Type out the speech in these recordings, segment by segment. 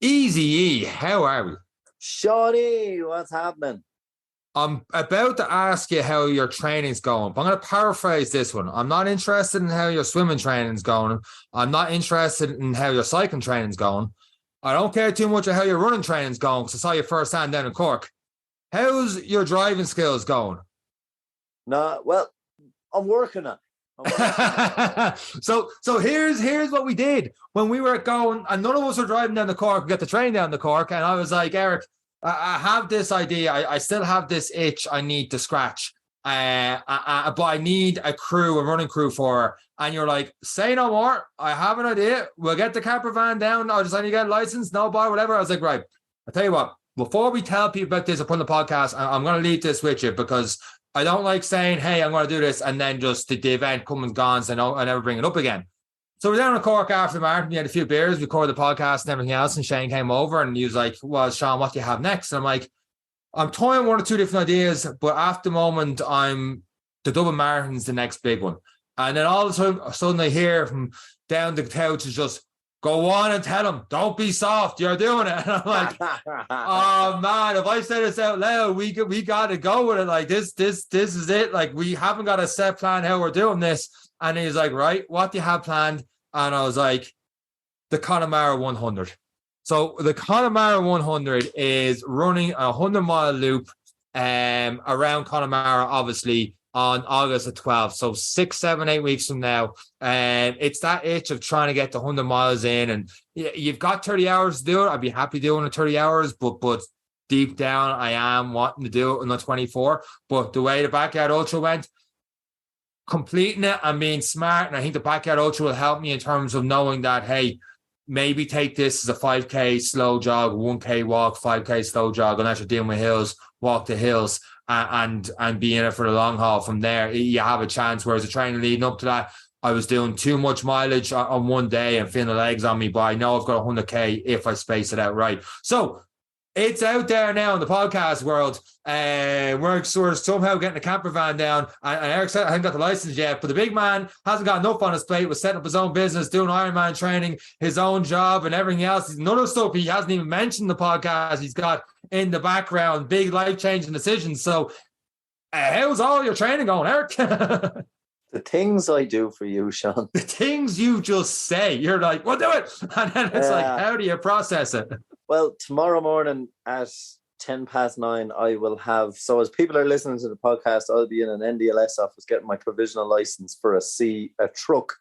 Easy E, how are we? Shawnee, what's happening? I'm about to ask you how your training's going, but I'm going to paraphrase this one. I'm not interested in how your swimming training's going. I'm not interested in how your cycling training's going. I don't care too much about how your running training's going because I saw you firsthand down in Cork. How's your driving skills going? No, well, I'm working on it. So here's what we did when we were going, and none of us were driving down the Cork. We got the train down the Cork, and I was like, Eric, I have this idea. I still have this itch I need to scratch. But I need a running crew for her. And you're like, say no more. I have an idea. We'll get the camper van down. I'll just let you get a license, no buy, whatever. I was like, right. I'll tell you what, before we tell people about this upon the podcast, I'm going to leave this with you because I don't like saying, hey, I'm going to do this. And then just the event comes and gone. So I never bring it up again. So we're down in Cork after the marathon. We had a few beers, we recorded the podcast and everything else. And Seán came over and he was like, well, Seán, what do you have next? And I'm like, I'm toying one or two different ideas, but at the moment, the Dublin Marathon's the next big one. And then all of a sudden I hear from down the couch is just, go on and tell them, don't be soft, you're doing it. And I'm like, oh man, if I say this out loud, we got to go with it. Like this is it. Like we haven't got a set plan how we're doing this. And he's like, right, what do you have planned? And I was like, the Connemara 100. So the Connemara 100 is running a 100-mile loop around Connemara, obviously, on August the 12th. So 6, 7, 8 weeks from now. And it's that itch of trying to get the 100 miles in. And you've got 30 hours to do it. I'd be happy doing it 30 hours, but deep down, I am wanting to do it in the 24. But the way the Backyard Ultra went, completing it and being smart, and I think the Backyard Ultra will help me in terms of knowing that, hey, maybe take this as a 5K slow jog, 1K walk, 5K slow jog, unless you're dealing with hills, walk the hills and be in it for the long haul. From there, you have a chance. Whereas the training leading up to that, I was doing too much mileage on one day and feeling the legs on me, but I know I've got 100K if I space it out right. So it's out there now in the podcast world. We're sort of somehow getting a camper van down. And Eric said, I haven't got the license yet, but the big man hasn't got enough on his plate with setting up his own business, doing Ironman training, his own job and everything else. None of the stuff he hasn't even mentioned in the podcast he's got in the background, big life-changing decisions. So how's all your training going, Eric? The things I do for you, Seán. The things you just say. You're like, we'll do it. And then it's like, how do you process it? Well, tomorrow morning at 9:10, I will have, so as people are listening to the podcast, I'll be in an NDLS office getting my provisional license for a truck,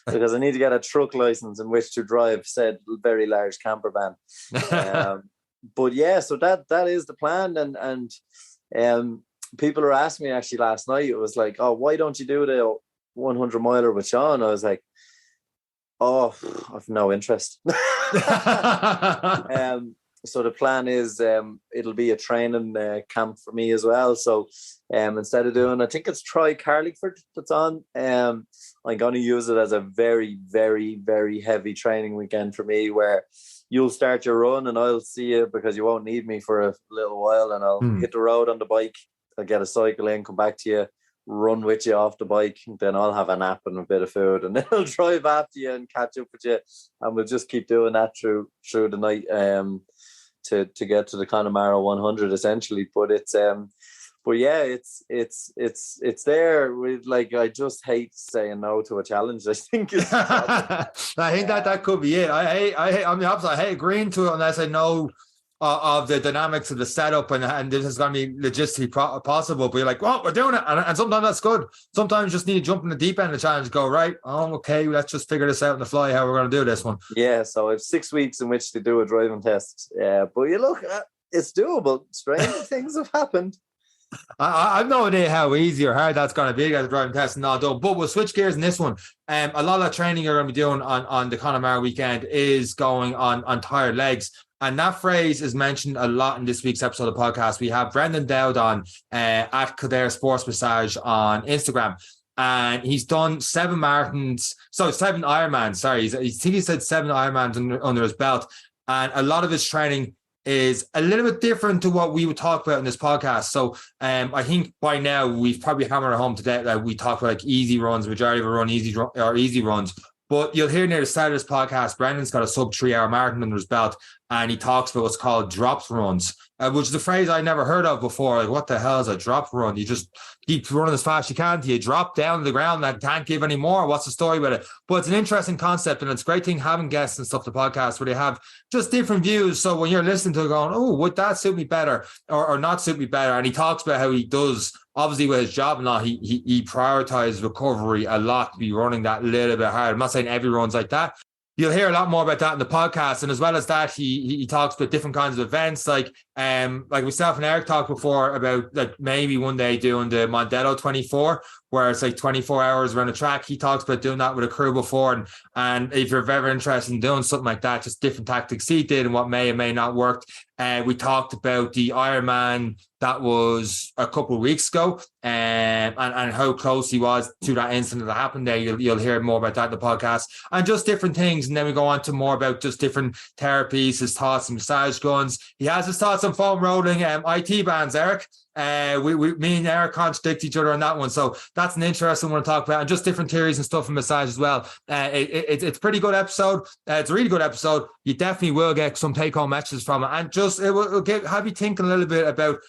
because I need to get a truck license in which to drive said very large camper van. But yeah, so that is the plan. And people were asking me actually last night, it was like, oh, why don't you do the 100 miler with Seán? I was like, oh, I've no interest. So the plan is it'll be a training camp for me as well. So instead of doing, I think it's Tri Carlingford that's on, I'm going to use it as a very, very, very heavy training weekend for me, where you'll start your run and I'll see you because you won't need me for a little while, and I'll hit the road on the bike. I'll get a cycle in, come back to you, run with you off the bike, then I'll have a nap and a bit of food, and then I'll drive after you and catch up with you, and we'll just keep doing that through the night to get to the Connemara 100 essentially. But it's but yeah, it's there. With like, I just hate saying no to a challenge. I think is I think that could be it. I'm the opposite. I hate agreeing to it unless I know of the dynamics of the setup and this is going to be logistically possible. But you're like, well, we're doing it, and sometimes that's good. Sometimes you just need to jump in the deep end of the challenge, go right, okay, let's just figure this out on the fly how we're going to do this one. Yeah, so I have 6 weeks in which to do a driving test. But you look, it's doable. Strange things have happened. I've no idea how easy or hard that's going to be, guys, driving test and all done. But we'll switch gears in this one. A lot of training you're going to be doing on the Connemara weekend is going on tired legs. And that phrase is mentioned a lot in this week's episode of the podcast. We have Brendan Dowd on at Kildare SportsMassag on Instagram. And he's done 7 Ironmans. Sorry. I think he said 7 Ironmans under his belt. And a lot of his training is a little bit different to what we would talk about in this podcast. So I think by now we've probably hammered it home today that we talk about like easy runs, majority of our run easy runs. But you'll hear near the start of this podcast, Brendan's got a sub 3 hour marathon under his belt, and he talks about what's called drop runs, which is a phrase I never heard of before. Like, what the hell is a drop run? You just keep running as fast as you can till you drop down to the ground and can't give any more. What's the story with it? But it's an interesting concept, and it's a great thing having guests and stuff to podcast where they have just different views. So when you're listening to it going, oh, would that suit me better or not suit me better? And he talks about how he does, obviously with his job and all, he prioritizes recovery a lot to be running that little bit hard. I'm not saying everyone's like that. You'll hear a lot more about that in the podcast. And as well as that, he talks about different kinds of events. Like myself and Eric talked before about like maybe one day doing the Mondelo 24, where it's like 24 hours around the track. He talks about doing that with a crew before. And if you're ever interested in doing something like that, just different tactics he did and what may or may not work. We talked about the IronMan that was a couple of weeks ago, and how close he was to that incident that happened there. You'll hear more about that in the podcast, and just different things. And then we go on to more about just different therapies, his thoughts on massage guns. He has his thoughts on foam rolling, IT bands, Eric. Me and Eric contradict each other on that one, so that's an interesting one to talk about, and just different theories and stuff in massage as well. It's a pretty good episode. It's a really good episode. You definitely will get some take-home messages from it, and just it will have you thinking a little bit about.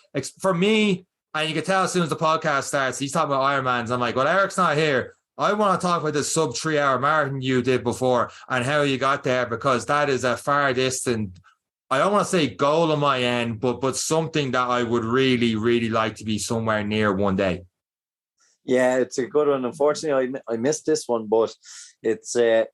For me, and you can tell as soon as the podcast starts, he's talking about IronMans. I'm like, well, Eric's not here. I want to talk about this sub 3 hour marathon you did before and how you got there, because that is a far distant, I don't want to say goal on my end, but something that I would really, really like to be somewhere near one day. Yeah, it's a good one. Unfortunately, I missed this one, but it's a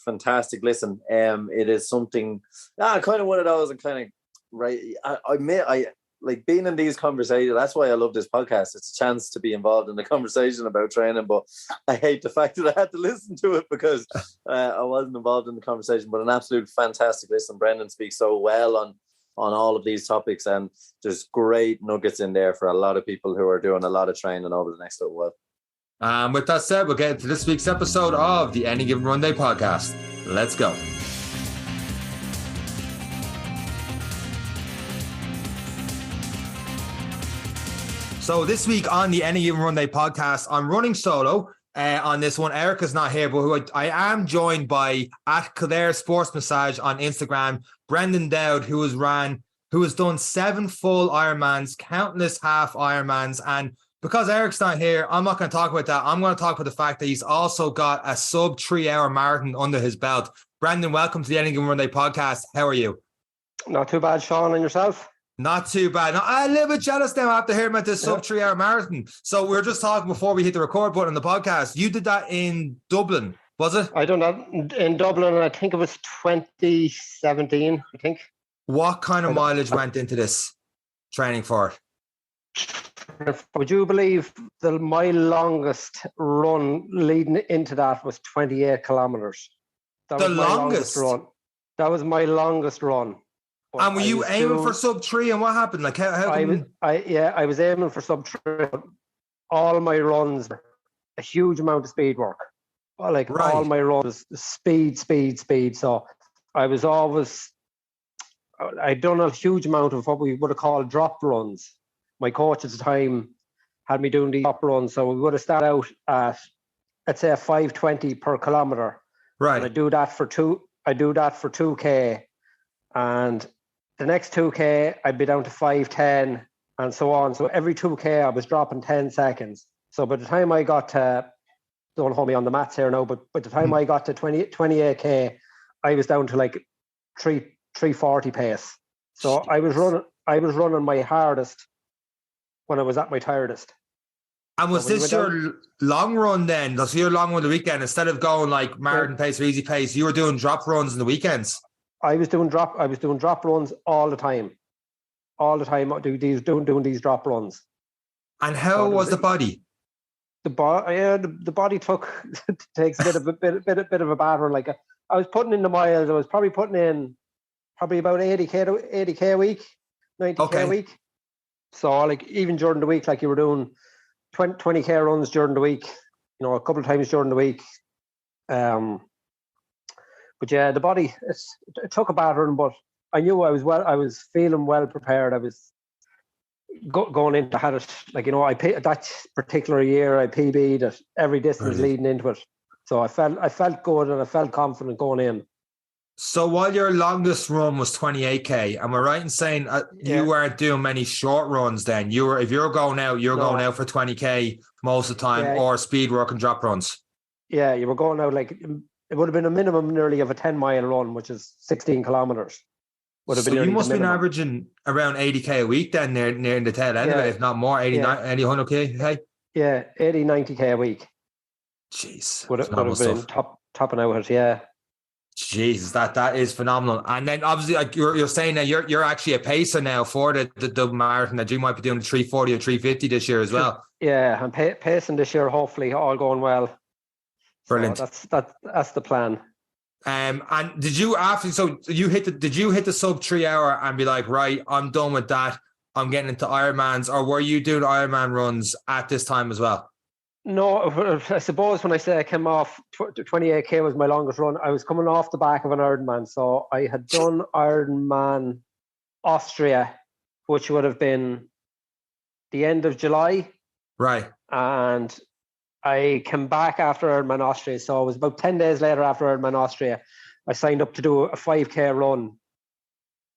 fantastic listen. It is something, kind of one of those, and kind of right. I like being in these conversations. That's why I love this podcast. It's a chance to be involved in the conversation about training, but I hate the fact that I had to listen to it because I wasn't involved in the conversation. But an absolute fantastic listen. Brendan speaks so well on all of these topics, and there's great nuggets in there for a lot of people who are doing a lot of training over the next little while. With that said, we'll get into this week's episode of the Any Given Runday Podcast. Let's go. So this week on the Any Given Runday Podcast, I'm running solo on this one. Eric is not here, but who I am joined by at Kildare SportsMassag on Instagram, Brendan Dowd, who has done 7 full Ironmans, countless half Ironmans. And because Eric's not here, I'm not going to talk about that. I'm going to talk about the fact that he's also got a sub 3 hour marathon under his belt. Brendan, welcome to the Any Given Runday Podcast. How are you? Not too bad, Seán, and yourself? Not too bad. Now, I'm a little bit jealous now after hearing about this sub 3 hour marathon. So we were just talking before we hit the record button on the podcast. You did that in Dublin, was it? I done that in Dublin, and I think it was 2017, I think. What kind of mileage went into this training for it? Would you believe that my longest run leading into that was 28 kilometres? That was my longest run. That was my longest run. But and were you aiming for sub 3, and what happened? Like I was aiming for sub 3. All my runs were a huge amount of speed work. All my runs, speed. So I was always, I'd done a huge amount of what we would have called drop runs. My coach at the time had me doing these drop runs. So we would have started out at, let's say, 5:20 per kilometre. Right. And I do that for 2K. And the next 2K, I'd be down to 5:10 and so on. So every 2K, I was dropping 10 seconds. So by the time I got to, don't hold me on the maths here now, but by the time I got to 28K, I was down to like 340 pace. So I was running my hardest when I was at my tiredest. And was this your long run then? So your long run the weekend, instead of going like marathon pace or easy pace, you were doing drop runs in the weekends? I was doing drop runs all the time. Doing these drop runs. And how was the body? The body takes a bit of a battering. Like I was putting in the miles. I was probably putting in about 80k a week, 90k a week. So like even during the week, like you were doing 20k runs during the week, a couple of times during the week. But yeah, the body, it took a battering, but I knew I was feeling well prepared. I was going into, that particular year, I PB'd at every distance leading into it. So I felt good and I felt confident going in. So while your longest run was 28K, am I right in saying you weren't doing many short runs then? If you're going out, going out for 20K most of the time, or speed work and drop runs? Yeah, you were going out like, it would have been a minimum nearly of a 10-mile run, which is 16 kilometers. So you must have been averaging around 80K a week then, near the tail end of it, if not more, 80, 100K? Yeah, 80, 90K a week. Jeez. Would have been topping out it, yeah. Jesus, that is phenomenal. And then obviously, like you're saying that you're actually a pacer now for the marathon, that you might be doing the 340 or 350 this year as well. Yeah, I'm pacing this year, hopefully, all going well. Brilliant. So that's the plan. And did you hit the sub 3 hour and be like, right, I'm done with that, I'm getting into Ironmans, or were you doing Ironman runs at this time as well? No, I suppose when I say I came off, 28K was my longest run, I was coming off the back of an Ironman. So I had done Ironman Austria, which would have been the end of July. Right. And I came back after Ironman Austria. So it was about 10 days later after Ironman Austria, I signed up to do a 5K run.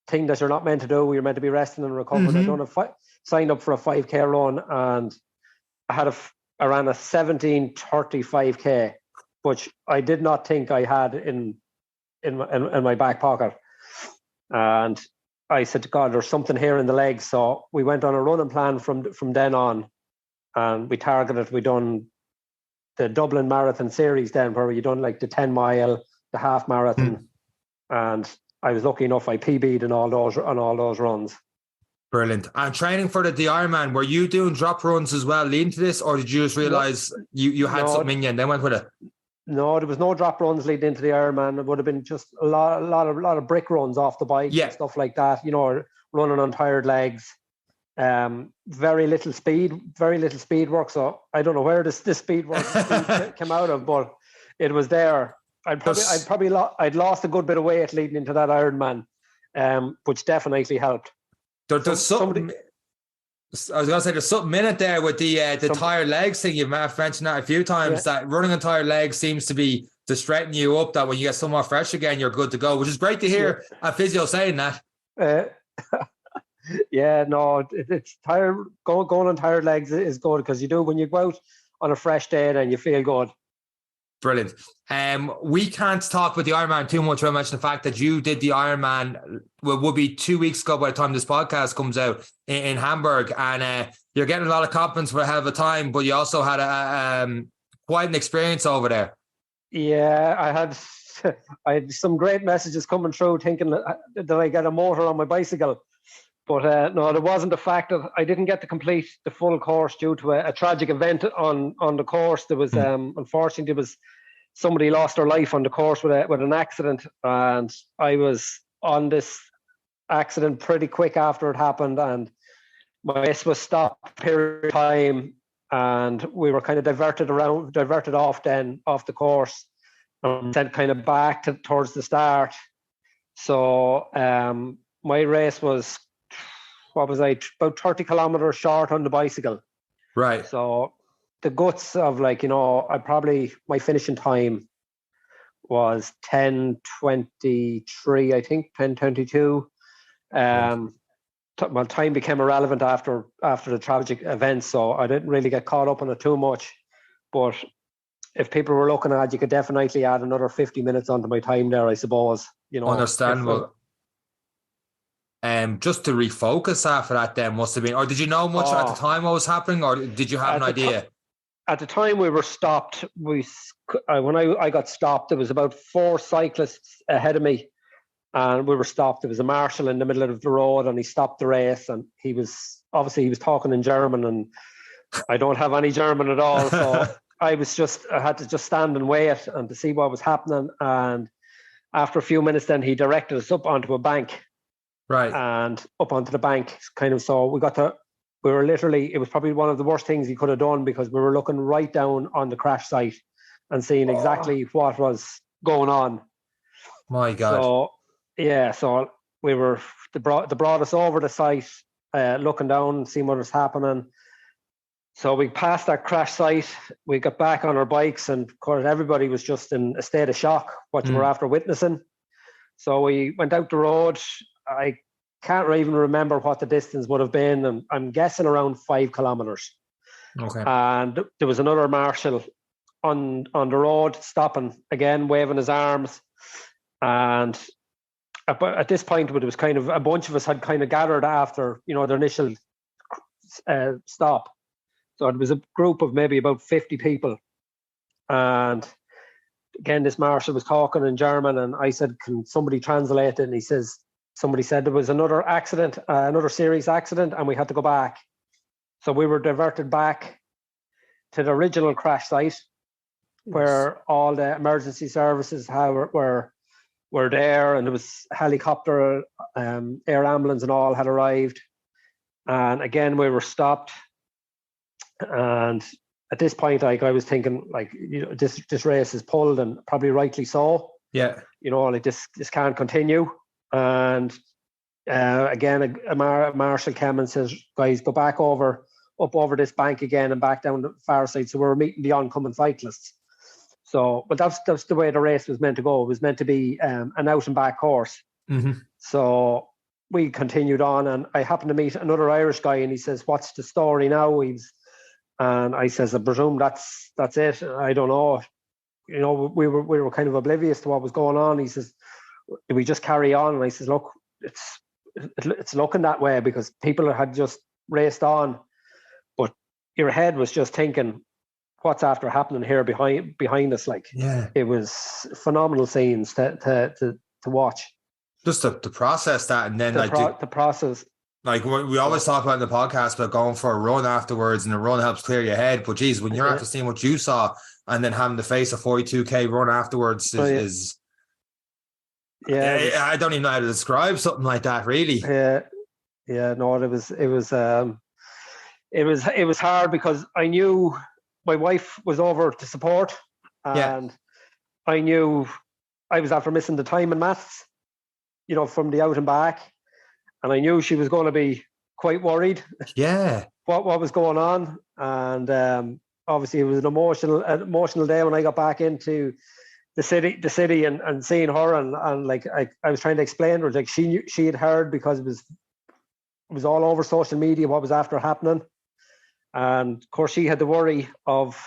Thing that you're not meant to do. You're meant to be resting and recovering. Mm-hmm. Signed up for a 5K run, and I ran a 17:35K, which I did not think I had in my back pocket. And I said to God, there's something here in the legs. So we went on a running plan from then on, and we done the Dublin Marathon series then, where you done like the 10-mile, the half marathon, and I was lucky enough I PB'd on all those runs. Brilliant. And training for the Ironman, were you doing drop runs as well leading to this, or did you just realise you had something in you and then went with it? No, there was no drop runs leading into the Ironman. It would have been just a lot of brick runs off the bike and stuff like that. Running on tired legs. Very little speed work. So I don't know where this speed work came out of, but it was there. I'd lost a good bit of weight leading into that Ironman, which definitely helped. There's something in it there with the tired legs thing. You've mentioned that a few times, that running on tired legs seems to be to straighten you up, that when you get somewhere fresh again, you're good to go, which is great to hear a physio saying that. It's tired. Going on tired legs is good, because you do, when you go out on a fresh day, then you feel good. Brilliant. We can't talk about the Ironman too much. I mentioned the fact that you did the Ironman, would be 2 weeks ago by the time this podcast comes out, in Hamburg, and you're getting a lot of compliments for a hell of a time, but you also had quite an experience over there. Yeah, I had some great messages coming through thinking that I get a motor on my bicycle. But no, there wasn't the fact that I didn't get to complete the full course due to a tragic event on the course. There was, unfortunately, somebody lost their life on the course with an accident, and I was on this accident pretty quick after it happened, and my race was stopped for a period of time, and we were kind of diverted off the course, and then kind of back towards the start. So my race was, about 30 kilometers short on the bicycle. Right. So the guts of my finishing time was 10:23, I think, 10:22. Time became irrelevant after the tragic event, so I didn't really get caught up on it too much. But if people were looking at it, you could definitely add another 50 minutes onto my time there, I suppose. Understandable. Just to refocus after that then must have been, or did you know much at the time what was happening, or did you have an idea? At the time we were stopped. When I got stopped, there was about 4 cyclists ahead of me, and we were stopped. There was a marshal in the middle of the road, and he stopped the race, and he was talking in German, and I don't have any German at all, so I had to just stand and wait and to see what was happening. And after a few minutes, then he directed us up onto a bank. Right. And up onto the bank, kind of. So we were literally, it was probably one of the worst things he could have done, because we were looking right down on the crash site and seeing exactly what was going on. My God. So we were, they brought us over the site, looking down, seeing what was happening. So we passed that crash site. We got back on our bikes, and of course, everybody was just in a state of shock what you were after witnessing. So we went out the road. I can't even remember what the distance would have been, and I'm guessing around 5 kilometers. Okay. And there was another marshal on the road, stopping again, waving his arms. And at this point, it was kind of a bunch of us had kind of gathered after, the initial stop. So it was a group of maybe about 50 people. And again, this marshal was talking in German, and I said, "Can somebody translate it?" And he says, somebody said there was another accident, another serious accident, and we had to go back. So we were diverted back to the original crash site, where all the emergency services were there, and there was helicopter, air ambulance and all had arrived. And again, we were stopped. And at this point, I was thinking, this race is pulled, and probably rightly so. Yeah. This can't continue. And again, a marshal came and says, "Guys, go back up over this bank again and back down the far side." So we were meeting the oncoming cyclists. So, but that's the way the race was meant to go. It was meant to be an out and back course. Mm-hmm. So we continued on, and I happened to meet another Irish guy, and he says, "What's the story now?" And I says, "I presume that's it. I don't know." We were kind of oblivious to what was going on. He says, "Do we just carry on?" And I says, "Look, it's looking that way, because people had just raced on, but your head was just thinking, what's after happening here behind us?" It was phenomenal scenes to watch. Just to process that, and then the process. Like we always talk about in the podcast about going for a run afterwards, and the run helps clear your head. But geez, when you're after seeing what you saw and then having to face a 42K run afterwards is I don't even know how to describe something like that, really. No, it was hard, because I knew my wife was over to support, and I knew I was after missing the time and maths, from the out and back. And I knew she was going to be quite worried. Yeah. what was going on. And obviously it was an emotional day when I got back into the city and seeing her, and I was trying to explain to her, she had heard, because it was all over social media what was after happening. And of course she had the worry of,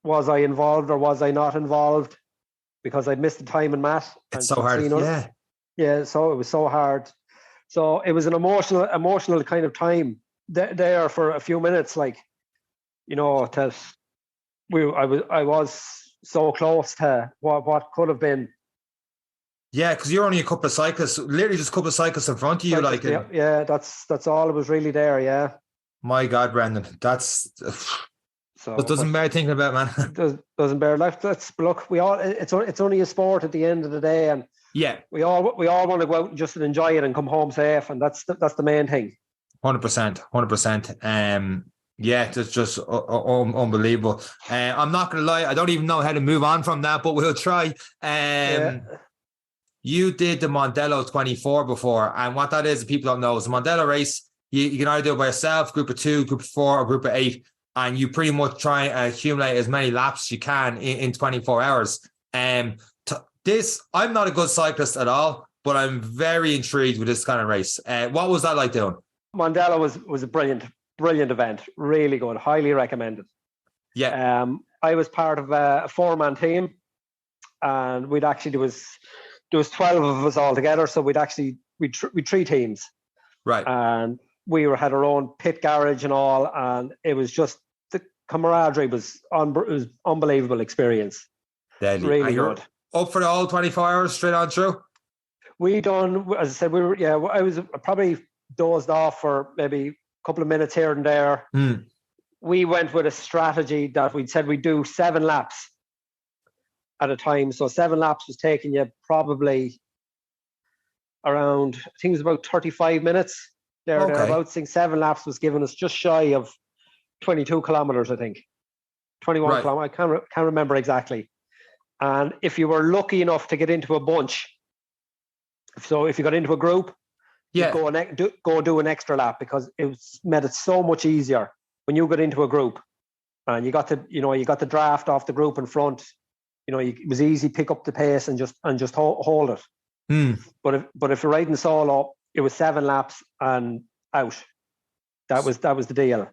was I involved or was I not involved, because I'd missed the time and math. It's so hard. So it was so hard. So it was an emotional kind of time there for a few minutes, I was so close to what could have been. Yeah, because you're only a couple of cyclists, literally just a couple of cyclists in front of you. That's all it was really there. Yeah. My God, Brendan, that's it doesn't bear thinking about, man. Doesn't bear. Look, it's only a sport at the end of the day, and we all want to go out and just enjoy it and come home safe, and that's the main thing. 100%. It's just unbelievable. I'm not going to lie, I don't even know how to move on from that, but we'll try. You did the Mondelo 24 before, and what that is, people don't know, is a Mondelo race. You can either do it by yourself, group of 2, group of 4, or group of 8, and you pretty much try and accumulate as many laps as you can in 24 hours. I'm not a good cyclist at all, but I'm very intrigued with this kind of race. What was that like doing? Mondelo was a brilliant event. Really good. Highly recommended. Yeah. I was part of a 4-man team, and there was 12 of us all together. So we'd 3 teams. Right. And we had our own pit garage and all, and it was just, the camaraderie was unbelievable experience. Deadly. Really good. Up for the whole 24 hours straight on through? We done, as I said, I was probably dozed off for maybe a couple of minutes here and there. We went with a strategy that we'd said we'd do 7 laps at a time. So 7 laps was taking you probably around, I think it was about 35 minutes. Thereabouts. I think 7 laps was giving us just shy of 22 kilometers, I think. 21 kilometers. I can't remember exactly. And if you were lucky enough to get into a bunch, so if you got into a group, you'd go do an extra lap, because it made it so much easier. when you got into a group and you got the draft off the group in front, it was easy to pick up the pace and just hold it. But if you're riding solo, it was 7 laps and out. That was the deal.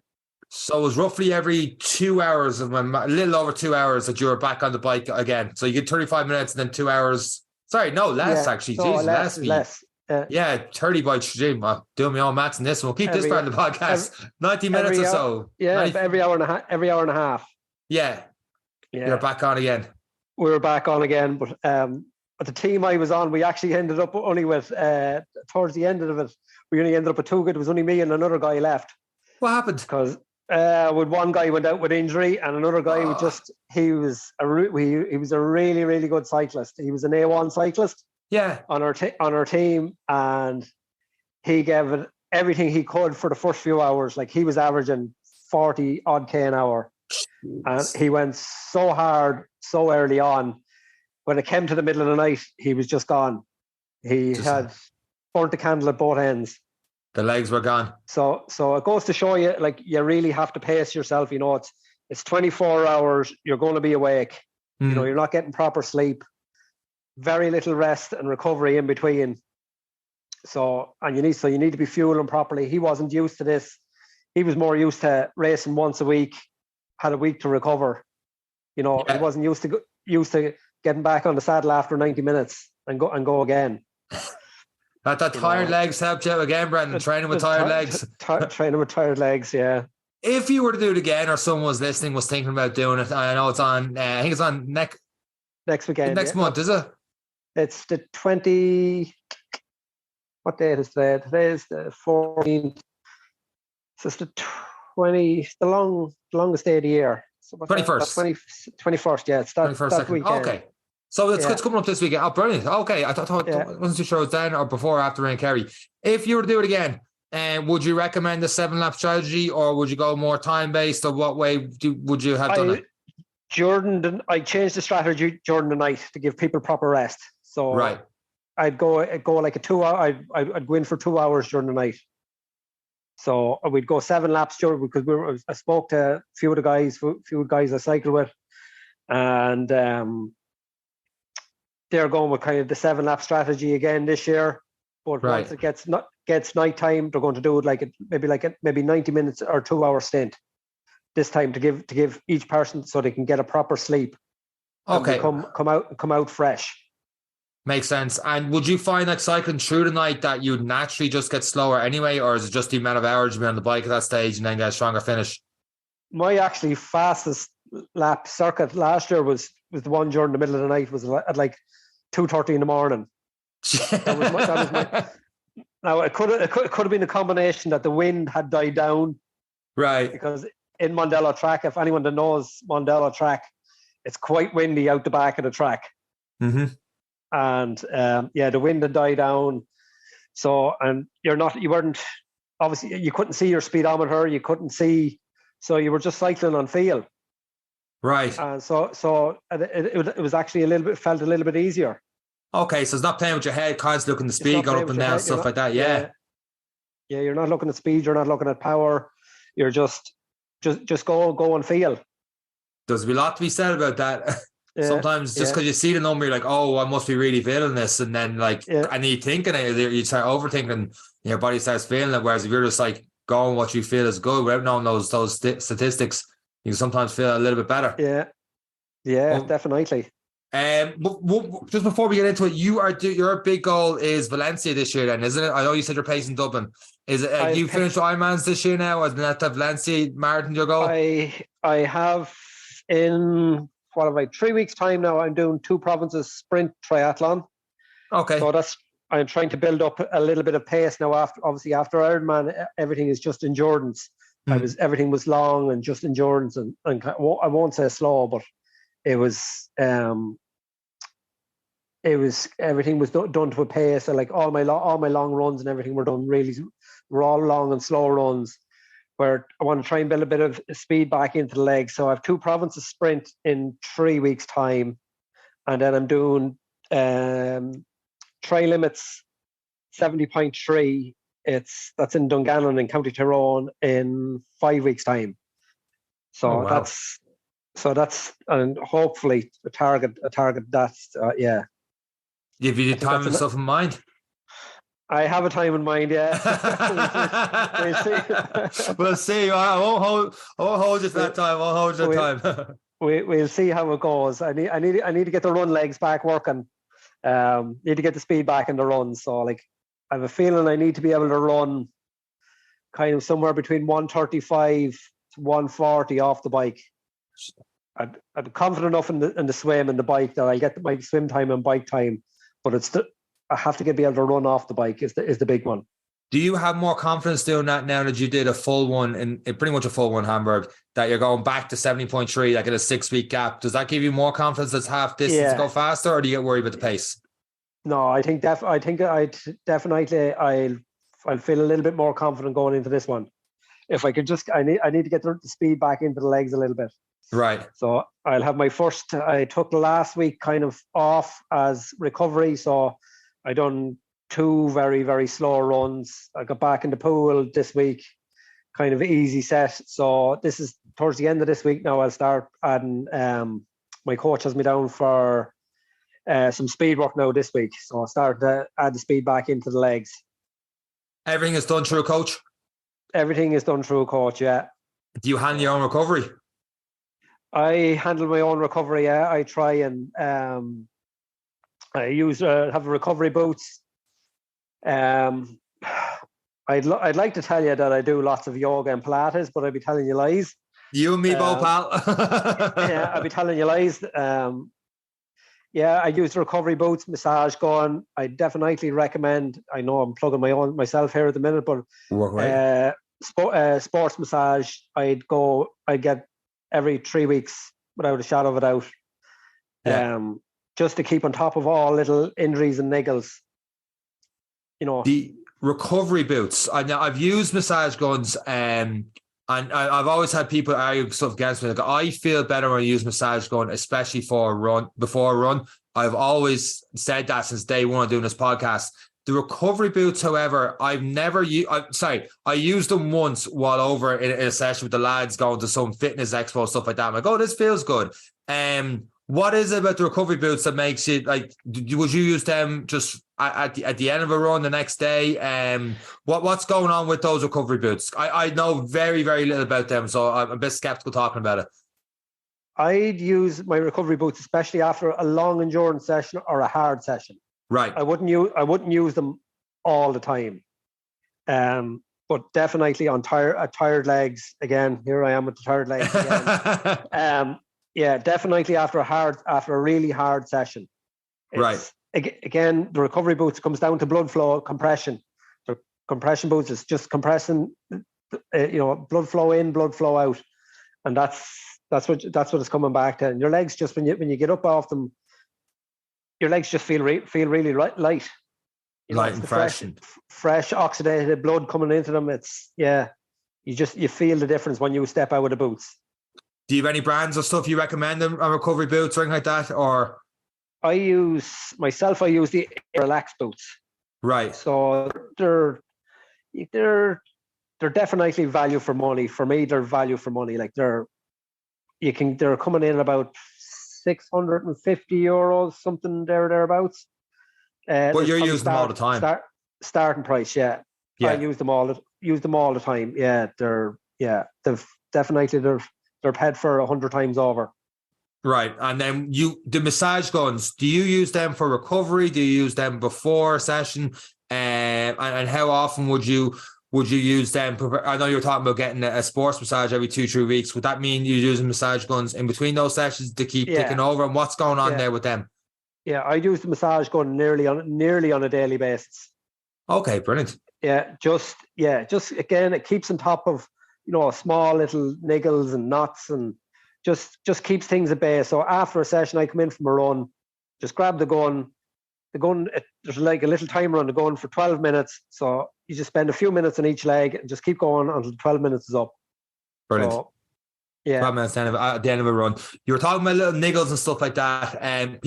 So it was roughly every 2 hours, a little over 2 hours, that you were back on the bike again. So you get 35 minutes and then 2 hours. Sorry, no, less actually. So Jesus, less. Yeah, 30 by stream. I'm doing my own maths in this one. We'll keep this part of the podcast. 90 minutes or so. Yeah, 90, every hour and a half. Yeah. You're back on again. We were back on again, but the team I was on, we actually ended up only with towards the end of it, we only ended up with 2 good. It was only me and another guy left. What happened? Because with one guy went out with injury, and another guy he was a really, really good cyclist. He was an A1 cyclist. Yeah. On our team, and he gave it everything he could for the first few hours. Like, he was averaging 40 odd K an hour. Jeez. And he went so hard so early on. When it came to the middle of the night, he was just gone. He had burnt the candle at both ends. The legs were gone. So it goes to show you, like, you really have to pace yourself. It's 24 hours. You're going to be awake. You're not getting proper sleep. Very little rest and recovery in between. So you need to be fueling properly. He wasn't used to this. He was more used to racing once a week, had a week to recover. He wasn't used to getting back on the saddle after 90 minutes and go again. That tired legs helped you out again, Brendan. Training with tired legs. Training with tired legs, yeah. If you were to do it again, or someone was listening, was thinking about doing it, I know it's on. I think it's on next weekend. Next month, is it? It's the 20. What date is today? Today is the 14th. So it's the 20. The longest day of the year. So 21st. 21st. Yeah, it's that weekend. Okay. So it's coming up this weekend. Oh, brilliant. Okay. I wasn't too sure it was then or before or after in Kerry. If you were to do it again, would you recommend the 7-lap strategy, or would you go more time-based, or what way would you have done it? I changed the strategy during the night to give people proper rest. So right. I'd go like a 2 hour. I'd go in for 2 hours during the night. So we'd go 7 laps because I spoke to a few of the guys, I cycle with, and they're going with kind of the 7-lap strategy again this year. But once it gets night time, they're going to do it maybe 90 minutes or 2 hour stint this time to give each person so they can get a proper sleep. Okay. Come out fresh. Makes sense. And would you find that cycling through the night that you'd naturally just get slower anyway, or is it just the amount of hours you've been on the bike at that stage and then get a stronger finish? My actually fastest lap circuit last year was the one during the middle of the night, was at like 2:30 in the morning. That was my now it could have been a combination that the wind had died down. Right. Because in Mondelo track, if anyone that knows Mondelo track, it's quite windy out the back of the track. Mm-hmm. And the wind had died down. So, and you weren't, obviously you couldn't see your speedometer, you couldn't see, so you were just cycling on feel. Right. So it was actually felt a little bit easier. Okay, so it's not playing with your head, constantly looking at the speed, going up and down, stuff like that. Yeah. Yeah, you're not looking at speed, you're not looking at power. You're just go and feel. There's a lot to be said about that. Yeah, sometimes just because you see the number, you're like, oh, I must be really feeling this. And then and you thinking it, you start overthinking, your body starts feeling it. Whereas if you're just like going what you feel is good without knowing those statistics, you can sometimes feel a little bit better. Yeah, definitely. Just before we get into it, your big goal is Valencia this year then, isn't it? I know you said you're pacing Dublin. Is it you finished IronMans this year now? Has that Valencia marathon your goal? I have in 3 weeks time now. I'm doing 2 provinces sprint triathlon. Okay. So I'm trying to build up a little bit of pace now. After Ironman, everything is just endurance. Everything was long and just endurance, and I won't say slow, but it was everything was done to a pace. So like all my long runs and everything were all long and slow runs, where I want to try and build a bit of speed back into the legs. So I have 2 provinces sprint in 3 weeks time, and then I'm doing Tri Limits 70.3. That's in Dungannon in County Tyrone in 5 weeks time. So wow. that's and hopefully a target that's yeah. Have you time and stuff in mind? I have a time in mind, yeah. We'll see. We'll see. I won't hold you to that time. I'll hold you that time. We'll see how it goes. I need to get the run legs back working. Need to get the speed back in the run. So like I have a feeling I need to be able to run kind of somewhere between 135 to 140 off the bike. I'm confident enough in the swim and the bike that I get my swim time and bike time, but I have to be able to run off the bike is the big one. Do you have more confidence doing that now that you did a full one in pretty much a full one Hamburg, that you're going back to 70.3 like in a 6-week gap? Does that give you more confidence that's half distance to go faster, or do you get worried about the pace? No, I think definitely I'll feel a little bit more confident going into this one. If I could I need to get the speed back into the legs a little bit. Right. So I'll have I took last week kind of off as recovery. So I done 2 very, very slow runs. I got back in the pool this week, kind of easy set. So this is towards the end of this week now. I'll start adding, my coach has me down for some speed work now this week. So I'll start to add the speed back into the legs. Everything is done through a coach? Everything is done through a coach, yeah. Do you handle your own recovery? I handle my own recovery, yeah. I try and I use have recovery boots. I'd like to tell you that I do lots of yoga and Pilates, but I'd be telling you lies. You and me both, pal. Yeah, I'd be telling you lies. Yeah, I use recovery boots, massage gun. I definitely recommend. I know I'm plugging myself here at the minute, but SportsMassag. I'd get every 3 weeks without a shadow of a doubt. Yeah. Just to keep on top of all little injuries and niggles. You know, the recovery boots. I've used massage guns, and I've always had people argue stuff against me. Like, I feel better when I use massage gun, especially before a run. I've always said that since day one of doing this podcast. The recovery boots, however, I've never used. I used them once while over in a session with the lads going to some fitness expo, stuff like that. I'm like, oh, this feels good. What is it about the recovery boots that makes it like? Would you use them just at the end of a run the next day? What's going on with those recovery boots? I know very, very little about them, so I'm a bit skeptical talking about it. I'd use my recovery boots, especially after a long endurance session or a hard session. Right. I wouldn't use them all the time. But definitely on tired legs again. Here I am with the tired legs again. Yeah, definitely after a really hard session. Right. Again, the recovery boots comes down to blood flow compression. The compression boots is just compressing, blood flow in, blood flow out, and that's what it's coming back to. And your legs just when you get up off them, your legs just feel really light. Light and fresh oxidated blood coming into them. It's you feel the difference when you step out of the boots. Do you have any brands or stuff you recommend them on recovery boots or anything like that? Or I use the Relax boots. Right. So they're definitely value for money. For me, they're value for money. Like they're coming in about €650, something thereabouts. But you're using them all the time. Starting price, yeah. I use them all the time. Yeah, they've definitely they're paid for 100 times over. Right. And then the massage guns, do you use them for recovery? Do you use them before a session? And how often would you use them? I know you were talking about getting a sports massage every 2-3 weeks. Would that mean you're using massage guns in between those sessions to keep ticking over? And what's going on there with them? Yeah, I use the massage gun nearly on a daily basis. Okay, brilliant. Just again, it keeps on top of small little niggles and knots, and just keeps things at bay. So after a session, I come in from a run, just grab the gun. There's like a little timer on the gun for 12 minutes. So you just spend a few minutes on each leg and just keep going until 12 minutes is up. Brilliant. So, yeah. 12 minutes at the end of a run. You were talking about little niggles and stuff like that. And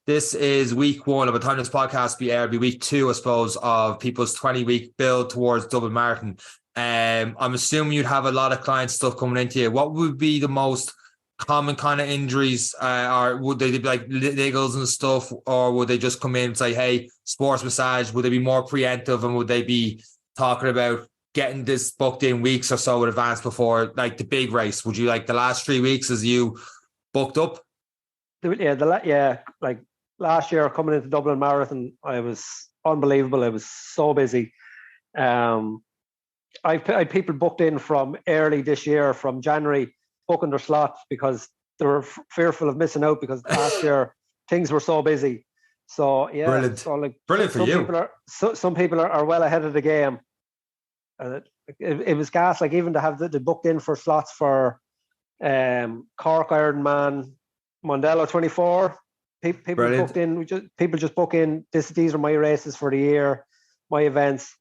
this is week 1 of the time this podcast be aired, be week 2, I suppose, of people's 20-week build towards Dublin Marathon. I'm assuming you'd have a lot of client stuff coming into you. What would be the most common kind of injuries? Or would they be like niggles and stuff? Or would they just come in and say, hey, SportsMassag? Would they be more preemptive, and would they be talking about getting this booked in weeks or so in advance before like the big race? Would you like the last 3 weeks as you booked up? Like last year coming into Dublin Marathon, I was unbelievable. I was so busy. I had people booked in from early this year, from January, booking their slots because they were fearful of missing out because last year things were so busy. So yeah, brilliant. So like brilliant for you. Some people are well ahead of the game. It was gas, like even to have the booked in for slots for Cork IronMan Mondelo 24. People booked in. People just book in. These are my races for the year, my events.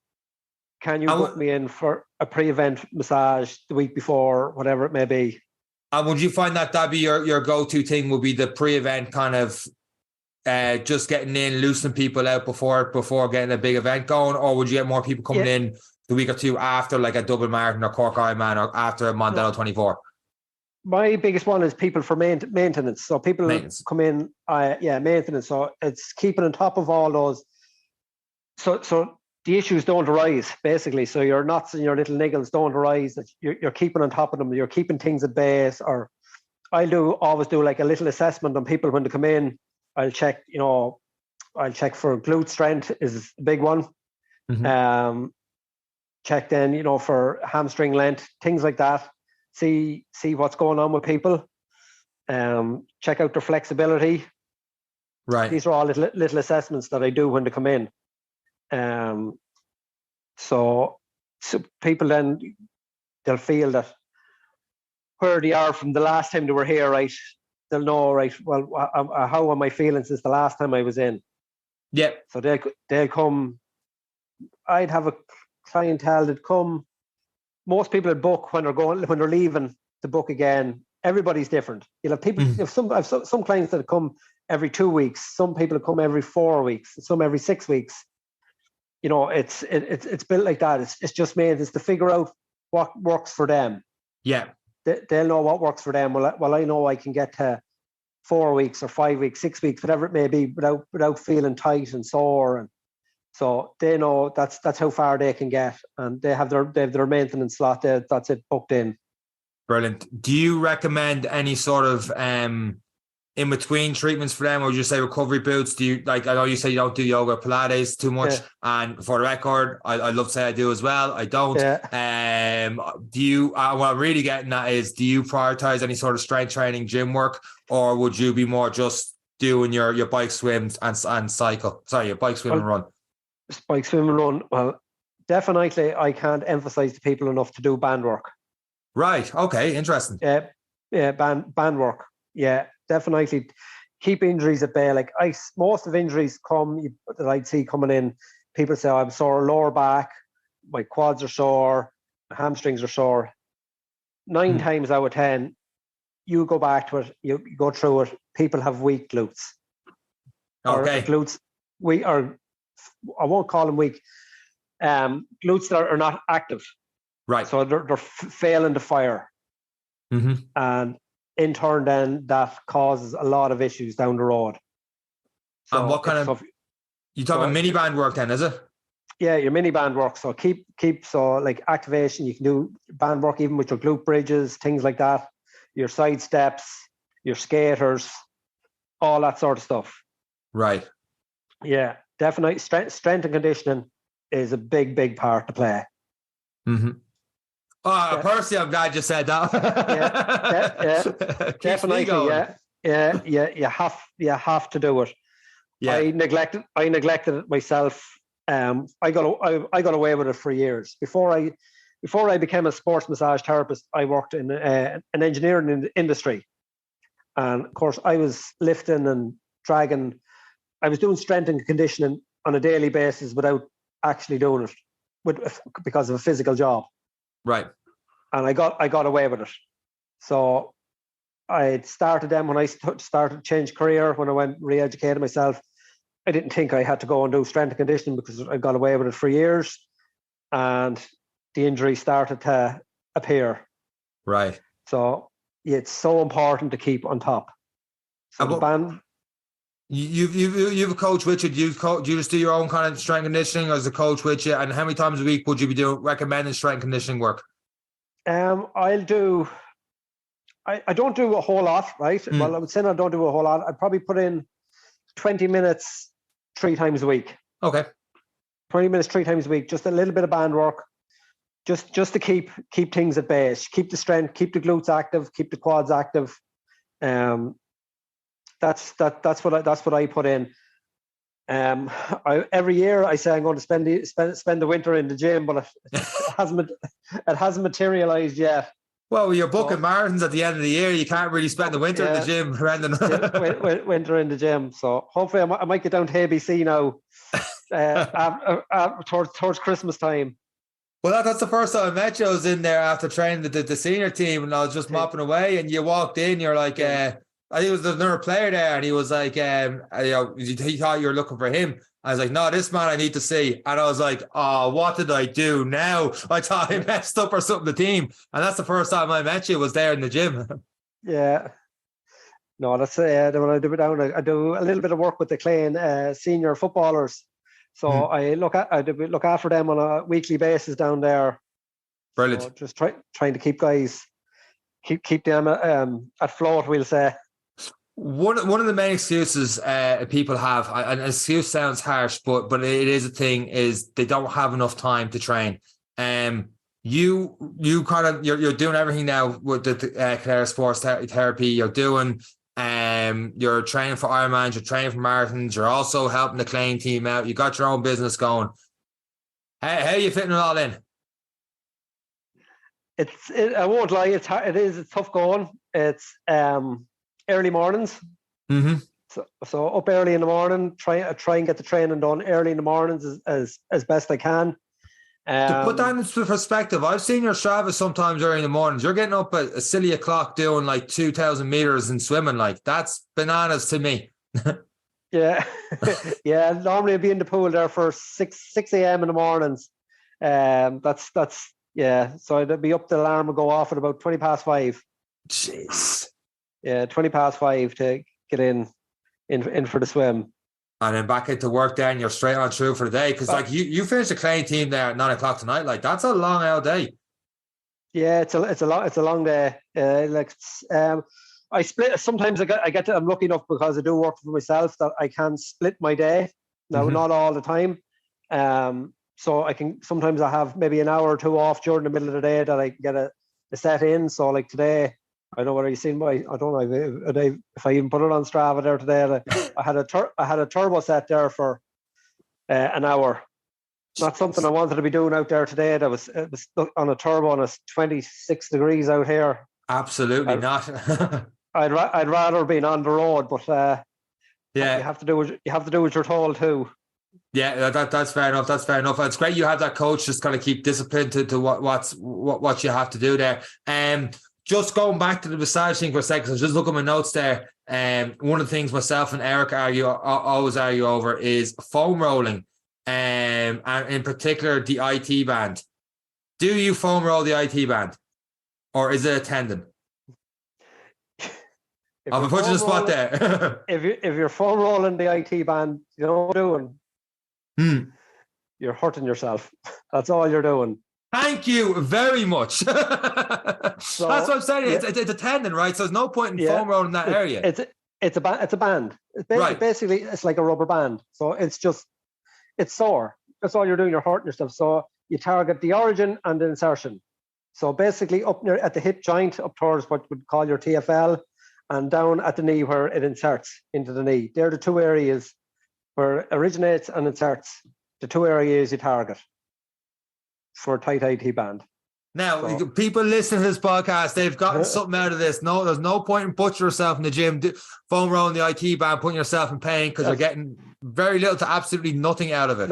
Can you book me in for a pre-event massage the week before, whatever it may be? And would you find that that'd be your go-to thing? Would be the pre-event kind of just getting in, loosening people out before getting a big event going, or would you get more people coming in the week or two after, like a Dublin Marathon or Cork Ironman, or after Mondelo 24? My biggest one is people for maintenance. So people come in, maintenance. So it's keeping on top of all those. So the issues don't arise, basically. So your knots and your little niggles don't arise. That you're keeping on top of them. You're keeping things at base. Or always do like a little assessment on people when they come in. I'll check for glute strength is a big one. Mm-hmm. Check then, for hamstring length, things like that. See what's going on with people. Check out their flexibility. Right. These are all little assessments that I do when they come in. So people then they'll feel that where they are from the last time they were here, right? They'll know, right? Well, how am I feeling since the last time I was in? Yeah. So they'll come. I'd have a clientele that come. Most people that book when they're leaving to book again. Everybody's different. You'll have people. I've some clients that come every 2 weeks. Some people come every 4 weeks. Some every 6 weeks. It's built like that. It's just maintenance to figure out what works for them. Yeah, they'll know what works for them. Well, I know I can get to 4 weeks or 5 weeks, 6 weeks, whatever it may be, without feeling tight and sore, and so they know that's how far they can get, and they have their maintenance slot there. That's it, booked in. Brilliant. Do you recommend any sort of in between treatments for them, or would you say recovery boots? Do you I know you say you don't do yoga, Pilates too much, and for the record, I love to say I do as well. I don't. Yeah. Do you? What I'm really getting at is, do you prioritize any sort of strength training, gym work, or would you be more just doing your bike swims and cycle? Sorry, your bike swim and run. Bike swim and run. Well, definitely, I can't emphasize to people enough to do band work. Right. Okay. Interesting. Band work. Yeah. Definitely keep injuries at bay. Like most of injuries that I'd see coming in, people say, I'm sore lower back, my quads are sore, my hamstrings are sore. 9 times out of 10, you go back to it, you go through it, people have weak glutes. Okay. Or glutes, I won't call them weak. Glutes that are not active. Right. So they're failing to fire. Mm-hmm. And in turn, then that causes a lot of issues down the road. So and what kind of you talking about mini band work then, is it? Yeah, your mini band work. So keep so like activation. You can do band work even with your glute bridges, things like that. Your side steps, your skaters, all that sort of stuff. Right. Yeah, definitely. Strength and conditioning is a big part to play. Mm-hmm. Personally, I'm glad you said that. Definitely. Yeah. You have to do it. Yeah. I neglected it myself. I got away with it for years. Before I became a sports massage therapist, I worked in an engineering industry, and of course, I was lifting and dragging. I was doing strength and conditioning on a daily basis without actually doing it, because of a physical job. Right. And I got away with it. So I started them when I started to change career, when I went re-educated myself. I didn't think I had to go and do strength and conditioning because I got away with it for years. And the injury started to appear. Right. So it's so important to keep on top. So the band. You've a coach with you. Do you just do your own kind of strength conditioning, or is a coach with you? And how many times a week would you be recommending strength conditioning work? I'll do. I don't do a whole lot, right? Well, I would say I don't do a whole lot. I'd probably put in 20 minutes 3 times a week. Okay. 20 minutes 3 times a week, just a little bit of band work, just to keep things at base, keep the strength, keep the glutes active, keep the quads active. That's what I put in. Every year I say I'm going to spend the winter in the gym, but it hasn't materialized yet. Well, you're booking marathons at the end of the year. You can't really spend the winter in the gym, Brendan. Winter in the gym. So hopefully I might get down to ABC now towards Christmas time. Well, that's the first time I met you. I was in there after training the senior team, and I was just mopping away. And you walked in. You're like, I think it was another player there, and he was like, he thought you were looking for him. I was like, no, this man I need to see. And I was like, oh, what did I do now? I thought I messed up or something, the team. And that's the first time I met you, was there in the gym. Yeah. No, that's when I do it down. I do a little bit of work with the Clane senior footballers. So I look after them on a weekly basis down there. Brilliant. So just trying to keep guys, keep them at float, we'll say. One of the main excuses people have, and an excuse sounds harsh, but it is a thing, is they don't have enough time to train. You kind of you're doing everything now with the Kildare Sports Therapy. You're doing you're training for IronMans, you're training for marathons, you're also helping the Clane team out. You got your own business going. How are you fitting it all in? I won't lie, it's hard. It's tough going. It's early mornings. Mm-hmm. So up early in the morning, try and get the training done early in the mornings as best I can. To put that into perspective, I've seen your Strava sometimes early in the mornings. You're getting up at a silly o'clock doing like 2,000 meters and swimming. Like, that's bananas to me. Yeah. Yeah. Normally I'd be in the pool there for 6 a.m. in the mornings. That's yeah. So I'd be up, the alarm would go off at about 20 past 5. Jeez. Yeah, 20 past 5 to get in for the swim. And then back into work there, and you're straight on through for the day. Because like you finished the Clane team there at 9 o'clock tonight. Like, that's a long out day. Yeah, it's a long day. I split. Sometimes I'm lucky enough, because I do work for myself, that I can split my day. Now, not all the time. So sometimes I have maybe an hour or two off during the middle of the day that I can get a set in. So like today, I don't know whether you've seen I don't know if I even put it on Strava there today. I had a turbo set there for an hour. Not something I wanted to be doing out there today. It was on a turbo, and it's 26 degrees out here. Absolutely not. I'd rather been on the road, but yeah, you have to do what you're told too. Yeah, that's fair enough. That's fair enough. It's great you have that coach just kind of keep discipline to what you have to do there. Just going back to the massage thing for a second, so just look at my notes there. One of the things myself and Eric always argue over is foam rolling, and in particular the IT band. Do you foam roll the IT band, or is it a tendon? I'm putting you on the spot there. if you're foam rolling the IT band, you know what you're doing. You're hurting yourself. That's all you're doing. Thank you very much. So, that's what I'm saying. Yeah. It's a tendon, right? So there's no point in foam rolling that area. It's a band. Basically, it's like a rubber band. So it's sore. That's all you're doing. You're hurting yourself. So you target the origin and the insertion. So basically, up near at the hip joint, up towards what would call your TFL, and down at the knee where it inserts into the knee. They're the two areas where it originates and inserts. The two areas you target for a tight IT band. Now, people listening to this podcast, they've gotten something out of this. No, there's no point in butchering yourself in the gym, foam rolling the IT band, putting yourself in pain, because you're getting very little to absolutely nothing out of it.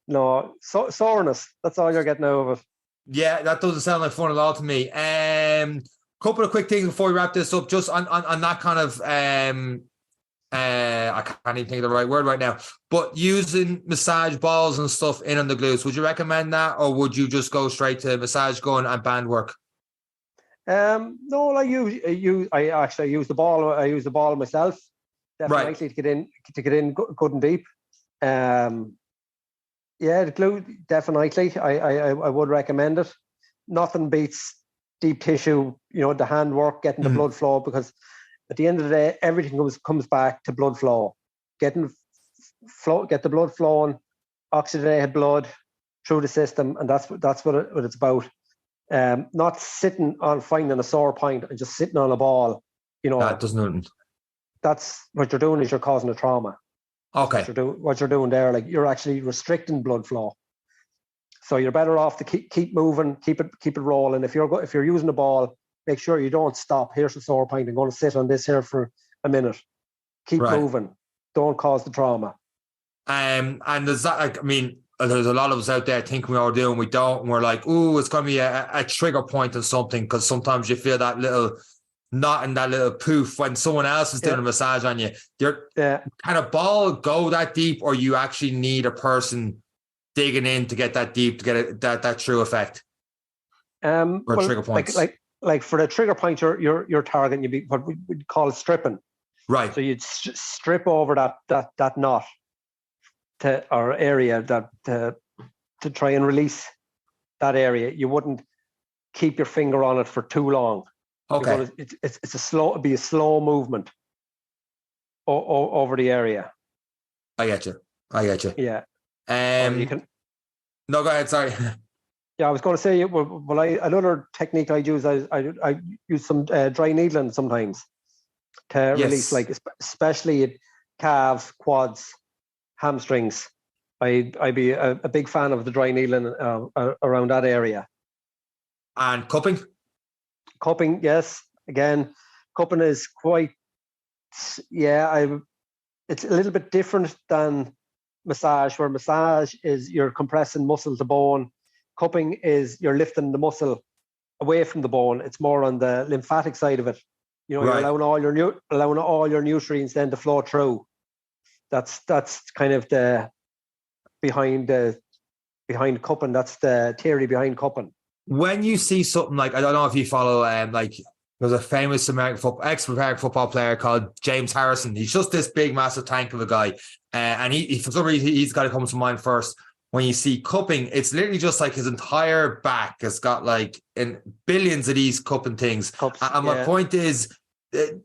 No, soreness. That's all you're getting out of it. Yeah, that doesn't sound like fun at all to me. Couple of quick things before we wrap this up, just on that kind of I can't even think of the right word right now, but using massage balls and stuff in on the glutes, would you recommend that, or would you just go straight to massage gun and band work? No, I use the ball. I use the ball myself, definitely, to get in good and deep. The glute, definitely. I would recommend it. Nothing beats deep tissue, the hand work, getting the blood flow, because at the end of the day, everything comes back to blood flow. Get the blood flowing, oxygenated blood through the system, and that's what it's about. Not sitting on finding a sore point and just sitting on a ball. That does nothing. That's what you're doing, is you're causing a trauma. Okay. What you're doing there, like, you're actually restricting blood flow. So you're better off to keep moving, keep it rolling. If you're using the ball, make sure you don't stop. Here's the sore point. I'm going to sit on this here for a minute. Keep moving. Don't cause the trauma. And there's that, there's a lot of us out there thinking we are doing, we don't, and we're like, ooh, it's going to be a trigger point or something, because sometimes you feel that little knot in that little poof when someone else is doing a massage on you. Can a ball go that deep, or you actually need a person digging in to get that deep to get that true effect? Trigger points. Like for the trigger point, you're targeting, what we'd call stripping. Right. So you'd strip over that knot or area to try and release that area. You wouldn't keep your finger on it for too long. Okay. It'd be a slow movement over the area. I get you. Yeah. No, go ahead. Sorry. Yeah, I was going to say, another technique I use, I use some dry needling sometimes to release, like, especially calves, quads, hamstrings. I'd be a big fan of the dry needling around that area. And cupping? Cupping, yes. Again, cupping is quite, it's a little bit different than massage, where massage is you're compressing muscle to bone. Cupping is you're lifting the muscle away from the bone. It's more on the lymphatic side of it. You're allowing all your nutrients then to flow through. That's kind of the behind cupping. That's the theory behind cupping. When you see something like, I don't know if you follow, there's a famous ex-American football player called James Harrison. He's just this big, massive tank of a guy, and he for some reason he's got to come to mind first. When you see cupping, it's literally just like his entire back has got like in billions of these cupping things. And my point is, can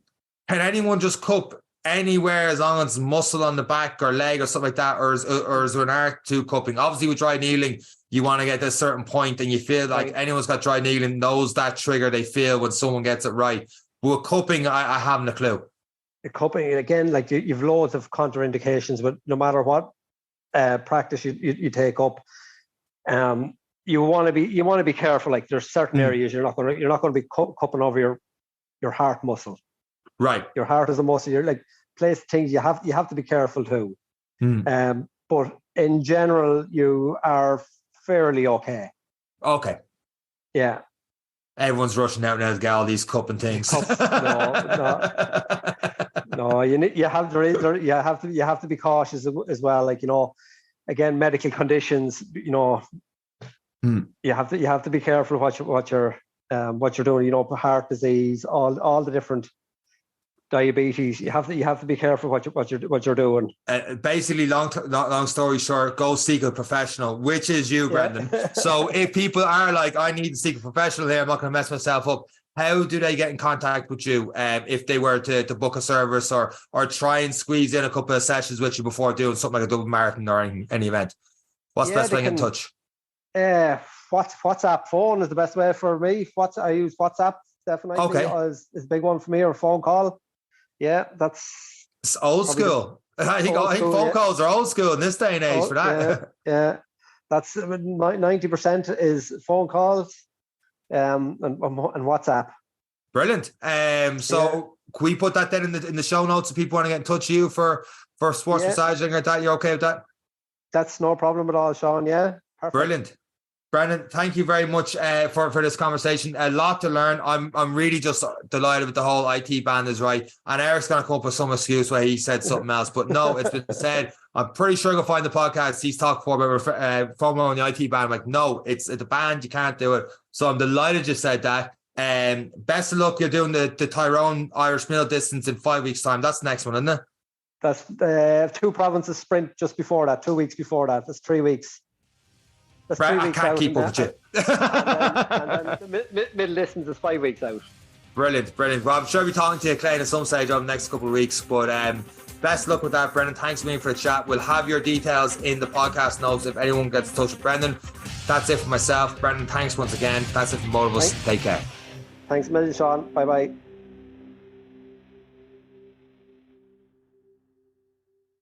anyone just cup anywhere as long as it's muscle on the back or leg or something like that, or is there an art to cupping? Obviously, with dry needling, you want to get to a certain point, and you feel like anyone's got dry needling knows that trigger they feel when someone gets it right. But with cupping, I haven't a clue. The cupping, again, like you've loads of contraindications, but no matter what practice you take up, you want to be careful. Like, there's certain areas you're not going to be cupping over your heart muscle. Right. Your heart is a muscle. You're like, place things you have to be careful too. But in general, you are fairly okay. Okay. Yeah. Everyone's rushing out now to get all these cupping things. No. You have to be cautious as well. Like, again, medical conditions. You have to be careful what you're doing. Heart disease, all the different diabetes. You have to be careful what you're doing. Basically, long story short, go seek a professional, which is you, Brendan. So if people are like, I need to seek a professional here, I'm not going to mess myself up, how do they get in contact with you if they were to book a service or try and squeeze in a couple of sessions with you before doing something like a double marathon or any event? What's the best way to get in touch? WhatsApp phone is the best way for me. I use WhatsApp, definitely. Okay. Is a big one for me, or a phone call. Yeah, it's old school. I think phone calls are old school in this day and age for that. Yeah. That's 90% is phone calls and WhatsApp. Brilliant. So can we put that then in the show notes if people want to get in touch with you for sports massaging like that? You're okay with that? That's no problem at all, Seán. Yeah. Perfect. Brilliant. Brendan, thank you very much for this conversation. A lot to learn. I'm really just delighted with the whole IT ban is right. And Eric's going to come up with some excuse where he said something else. But no, it's been said. I'm pretty sure you'll find the podcast he's talked before about Formula 1 and the IT ban. I'm like, no, it's a ban. You can't do it. So I'm delighted you said that. Best of luck. You're doing the Tyrone Irish middle distance in 5 weeks' time. That's the next one, isn't it? That's 2 provinces sprint just before that, 2 weeks before that. That's 3 weeks. That's 3 weeks I can't out keep up with you. and then the middle distance is 5 weeks out. Brilliant. Well, I'm sure I'll be talking to you, Clay, at some stage over the next couple of weeks. But best of luck with that, Brendan. Thanks a million for the chat. We'll have your details in the podcast notes if anyone gets in touch with Brendan. That's it for myself. Brendan, thanks once again. That's it from both of us. Take care. Thanks a million, Seán. Bye-bye.